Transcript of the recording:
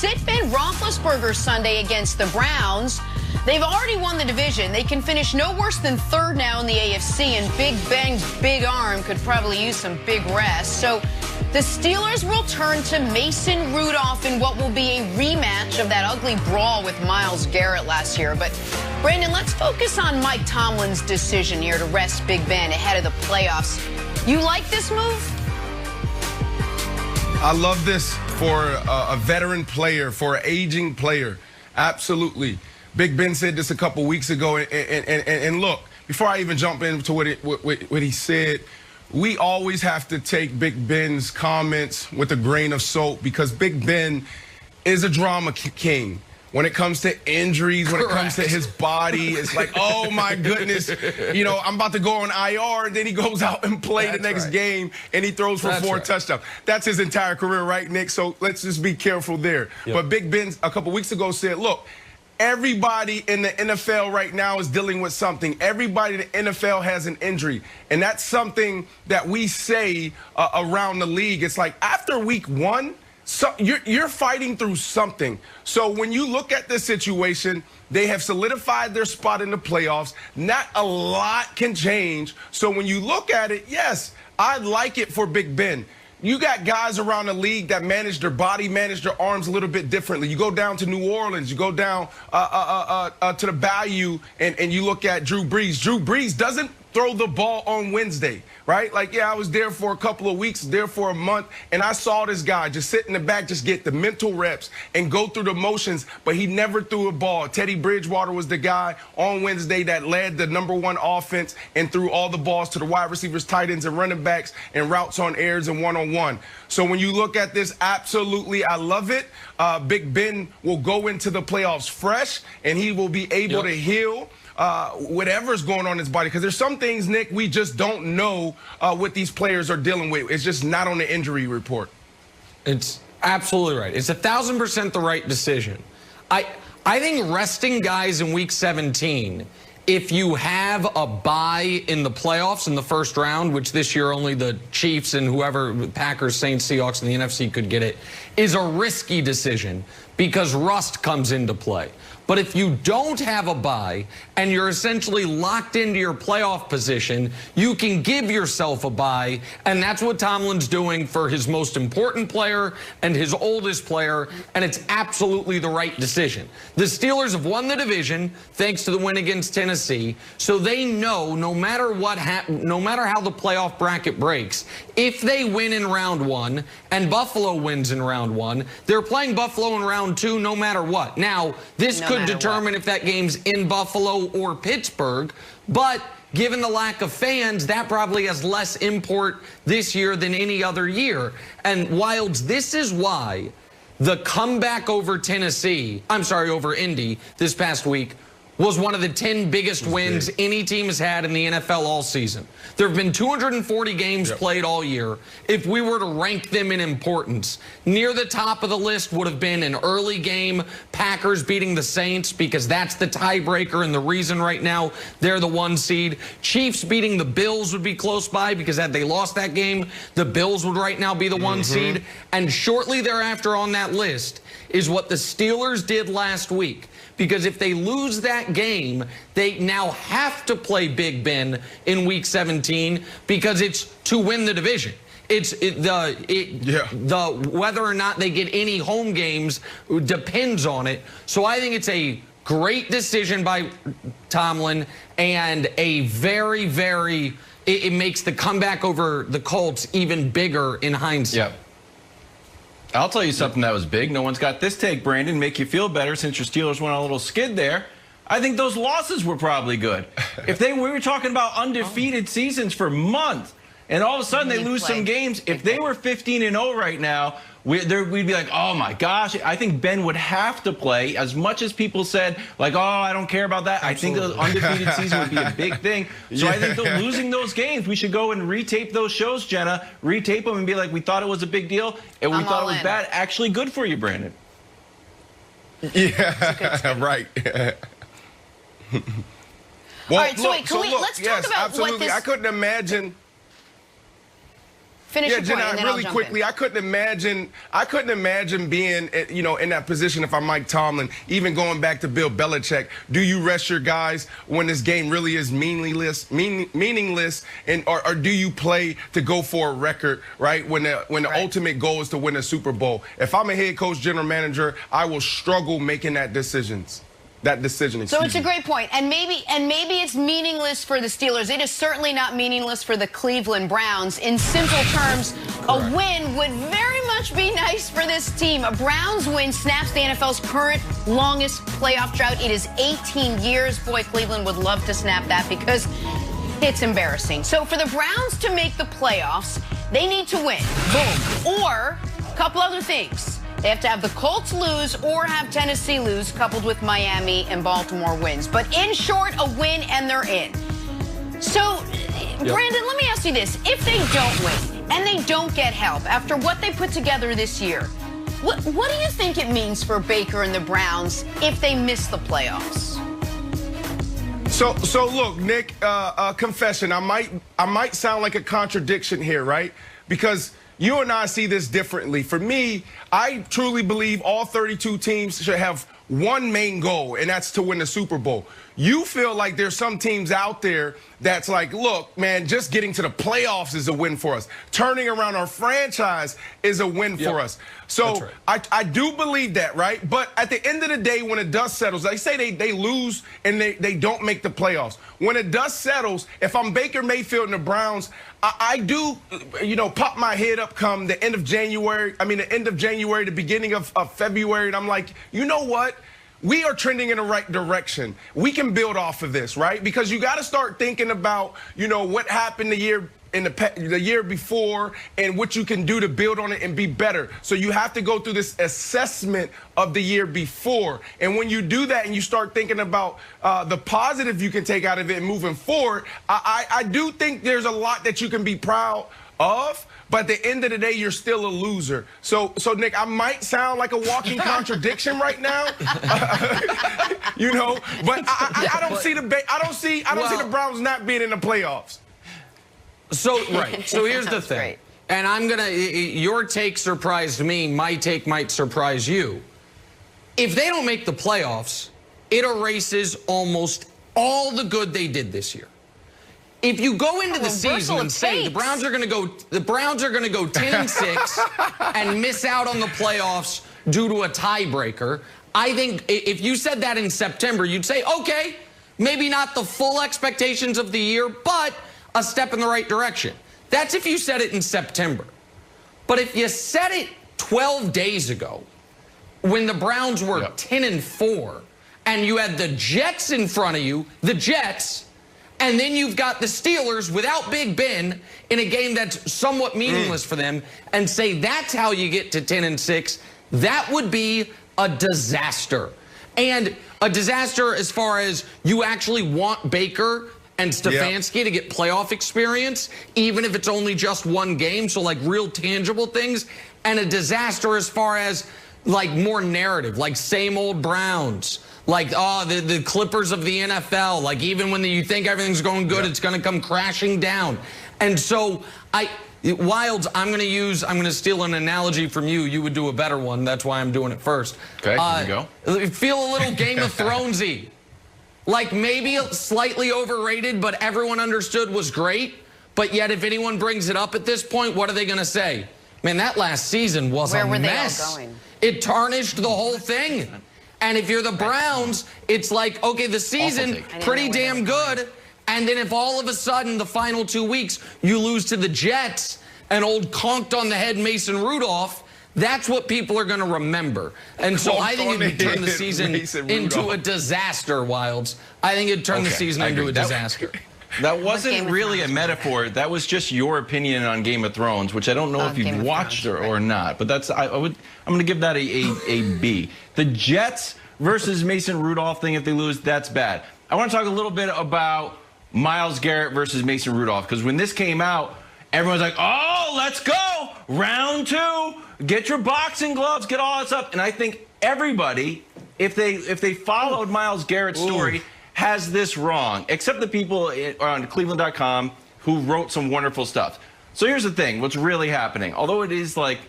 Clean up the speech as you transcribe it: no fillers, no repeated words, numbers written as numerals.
sit Ben Roethlisberger Sunday against the Browns. They've already won the division. They can finish no worse than third now in the AFC, and Big Ben's big arm could probably use some big rest. So the Steelers will turn to Mason Rudolph in what will be a rematch of that ugly brawl with Myles Garrett last year. But, Brandon, let's focus on Mike Tomlin's decision here to rest Big Ben ahead of the playoffs. You like this move? I love this for a veteran player, for an aging player. Absolutely. Big Ben said this a couple weeks ago, and look, before I even jump into what he said, we always have to take Big Ben's comments with a grain of salt because Big Ben is a drama king. When it comes to injuries, when it comes to his body, it's like, oh my goodness, you know, I'm about to go on IR, and then he goes out and play the next game, and he throws for 4 touchdowns. That's his entire career, right, Nick? So let's just be careful there. Yep. But Big Ben a couple weeks ago said, look, everybody in the NFL right now is dealing with something. Everybody in the NFL has an injury. And that's something that we say around the league. It's like after week 1, so you're fighting through something. So when you look at this situation, they have solidified their spot in the playoffs. Not a lot can change. So when you look at it, yes, I like it for Big Ben. You got guys around the league that manage their body, manage their arms a little bit differently. You go down to New Orleans, you go down to the Bayou, and you look at Drew Brees. Drew Brees doesn't throw the ball on Wednesday, right? Like, yeah, I was there for a couple of weeks, there for a month, and I saw this guy just sit in the back, just get the mental reps and go through the motions, but he never threw a ball. Teddy Bridgewater was the guy on Wednesday that led the #1 offense and threw all the balls to the wide receivers, tight ends, and running backs and routes on airs and one-on-one. So when you look at this, absolutely, I love it. Big Ben will go into the playoffs fresh, and he will be able to heal whatever's going on in his body. Because there's some things, Nick, we just don't know what these players are dealing with. It's just not on the injury report. It's absolutely right. It's 1,000% the right decision. I think resting guys in week 17, if you have a bye in the playoffs in the first round, which this year only the Chiefs and whoever, Packers, Saints, Seahawks, and the NFC could get it, is a risky decision because rust comes into play. But if you don't have a bye and you're essentially locked into your playoff position, you can give yourself a bye, and that's what Tomlin's doing for his most important player and his oldest player, and it's absolutely the right decision. The Steelers have won the division thanks to the win against Tennessee, so they know no matter what, no matter how the playoff bracket breaks, if they win in round 1 and Buffalo wins in round 1, they're playing Buffalo in round 2 no matter what. Now, this could determine if that game's in Buffalo or Pittsburgh, but given the lack of fans, that probably has less import this year than any other year. And Wilds, this is why the comeback over over Indy this past week was one of the 10 biggest wins any team has had in the NFL all season. There have been 240 games played all year. If we were to rank them in importance, near the top of the list would have been an early game, Packers beating the Saints, because that's the tiebreaker and the reason right now they're the 1 seed. Chiefs beating the Bills would be close by, because had they lost that game, the Bills would right now be the 1 seed. And shortly thereafter on that list is what the Steelers did last week. Because if they lose that game, they now have to play Big Ben in week 17 because it's to win the division. The whether or not they get any home games depends on it. So I think it's a great decision by Tomlin and a very, very, it makes the comeback over the Colts even bigger in hindsight. Yep. I'll tell you something that was big. No one's got this take, Brandon. Make you feel better since your Steelers went on a little skid there. I think those losses were probably good. We were talking about undefeated seasons for months, and all of a sudden they lose some games. If they were 15-0 right now, we'd be like, oh my gosh. I think Ben would have to play. As much as people said, like, oh, I don't care about that. Absolutely. I think the undefeated season would be a big thing. So I think losing those games, we should go and retape those shows, Jenna. Retape them and be like, we thought it was a big deal, and we thought it was bad. Actually good for you, Brandon. Yeah, right. Well, all right, so wait, let's talk about absolutely. what this... I couldn't imagine Finish your point, and then really I'll quickly, jump in. I couldn't imagine being, in that position if I'm Mike Tomlin, even going back to Bill Belichick. Do you rest your guys when this game really is meaningless, or do you play to go for a record, right? When the ultimate goal is to win a Super Bowl. If I'm a head coach, general manager, I will struggle making that decision. So it's a great point. And maybe it's meaningless for the Steelers. It is certainly not meaningless for the Cleveland Browns. In simple terms, a win would very much be nice for this team. A Browns win snaps the NFL's current longest playoff drought. It is 18 years. Boy, Cleveland would love to snap that because it's embarrassing. So for the Browns to make the playoffs, they need to win. Boom. Or a couple other things. They have to have the Colts lose or have Tennessee lose, coupled with Miami and Baltimore wins. But in short, a win and they're in. So, Brandon, let me ask you this. If they don't win and they don't get help after what they put together this year, what do you think it means for Baker and the Browns if they miss the playoffs? So look, Nick, confession, I might sound like a contradiction here, right? Because you and I see this differently. For me, I truly believe all 32 teams should have one main goal, and that's to win the Super Bowl. You feel like there's some teams out there that's like, look, man, just getting to the playoffs is a win for us. Turning around our franchise is a win for us. So I do believe that, right? But at the end of the day, when the dust settles, they say they lose and they don't make the playoffs. When the dust settles, if I'm Baker Mayfield and the Browns, I do, pop my head up come the end of January, the beginning of February, and I'm like, you know what? We are trending in the right direction. We can build off of this, right? Because you got to start thinking about, what happened the year before and what you can do to build on it and be better. So you have to go through this assessment of the year before. And when you do that and you start thinking about the positive you can take out of it and moving forward, I do think there's a lot that you can be proud of. But at the end of the day, you're still a loser. So Nick, I might sound like a walking contradiction right now, But I don't see the Browns not being in the playoffs. So here's the thing, great. And your take surprised me. My take might surprise you. If they don't make the playoffs, it erases almost all the good they did this year. If you go into the season and say the Browns are going to go 10-6 and miss out on the playoffs due to a tiebreaker, I think if you said that in September, you'd say, okay, maybe not the full expectations of the year, but a step in the right direction. That's if you said it in September. But if you said it 12 days ago, when the Browns were 10-4, and you had the Jets in front of you, the Jets. And then you've got the Steelers without Big Ben in a game that's somewhat meaningless for them, and say that's how you get to 10-6, that would be a disaster. And a disaster as far as you actually want Baker and Stefanski to get playoff experience, even if it's only just one game, so like real tangible things. And a disaster as far as like more narrative, like same old Browns. Like, the Clippers of the NFL. Like, even when you think everything's going good, it's going to come crashing down. And so, Wilds, I'm going to steal an analogy from you. You would do a better one. That's why I'm doing it first. Okay, here you go. Feel a little Game of Thronesy. Like, maybe slightly overrated, but everyone understood was great. But yet, if anyone brings it up at this point, what are they going to say? Man, that last season was a mess. Where were they all going? It tarnished the whole thing. And if you're the Browns, it's like, okay, the season, pretty damn good. And then if all of a sudden the final 2 weeks you lose to the Jets and old conked on the head Mason Rudolph, that's what people are going to remember. And so I think it would turn the season into a disaster, Wilds. I think it'd turn the season into a disaster. That wasn't really a metaphor. That was just your opinion on Game of Thrones, which I don't know if you've watched or not. But that's I'm going to give that a B. The Jets versus Mason Rudolph thing, if they lose, that's bad. I want to talk a little bit about Myles Garrett versus Mason Rudolph, because when this came out, everyone's like, oh, let's go. Round 2. Get your boxing gloves. Get all that stuff. And I think everybody, if they followed Myles Garrett's story, has this wrong, except the people on Cleveland.com who wrote some wonderful stuff. So here's the thing. What's really happening, although it is like